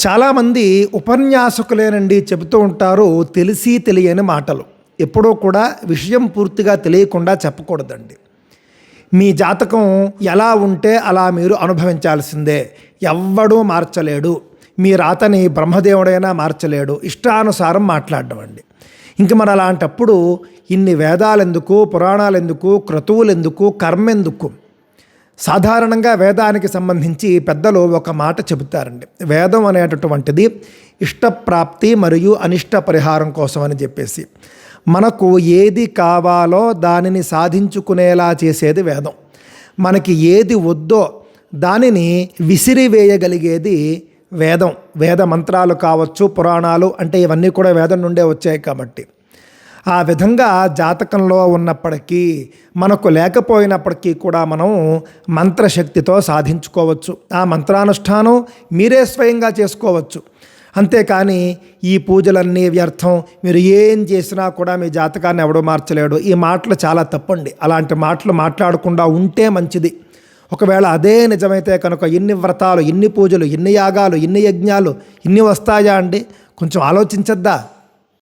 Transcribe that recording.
చాలామంది ఉపన్యాసకులేనండి చెబుతూ ఉంటారు తెలిసి తెలియని మాటలు. ఎప్పుడూ కూడా విషయం పూర్తిగా తెలియకుండా చెప్పకూడదండి. మీ జాతకం ఎలా ఉంటే అలా మీరు అనుభవించాల్సిందే. ఎవ్వడూ మార్చలేడు. మీ రాతని బ్రహ్మదేవుడైనా మార్చలేడు. ఇష్టానుసారం మాట్లాడడం అండి. ఇంక మరి అలాంటప్పుడు ఇన్ని వేదాలెందుకు, పురాణాలెందుకు, క్రతువులెందుకు, కర్మెందుకు? సాధారణంగా వేదానికి సంబంధించి పెద్దలు ఒక మాట చెబుతారండి. వేదం అనేటటువంటిది ఇష్టప్రాప్తి మరియు అనిష్ట పరిహారం కోసం అని చెప్పేసి, మనకు ఏది కావాలో దానిని సాధించుకునేలా చేసేది వేదం. మనకి ఏది వద్దో దానిని విసిరివేయగలిగేది వేదం. వేద మంత్రాలు కావచ్చు, పురాణాలు అంటే ఇవన్నీ కూడా వేదం నుండే వచ్చాయి కాబట్టి ఆ విధంగా జాతకంలో ఉన్నప్పటికీ మనకు లేకపోయినప్పటికీ కూడా మనం మంత్రశక్తితో సాధించుకోవచ్చు. ఆ మంత్రానుష్ఠానం మీరే స్వయంగా చేసుకోవచ్చు. అంతేకాని ఈ పూజలన్నీ వ్యర్థం, మీరు ఏం చేసినా కూడా మీ జాతకాన్ని ఎవడో మార్చలేడు, ఈ మాటలు చాలా తప్పండి. అలాంటి మాటలు మాట్లాడకుండా ఉంటే మంచిది. ఒకవేళ అదే నిజమైతే కనుక ఇన్ని వ్రతాలు, ఇన్ని పూజలు, ఇన్ని యాగాలు, ఇన్ని యజ్ఞాలు ఇన్ని వస్తాయా అండి? కొంచెం ఆలోచించద్దా?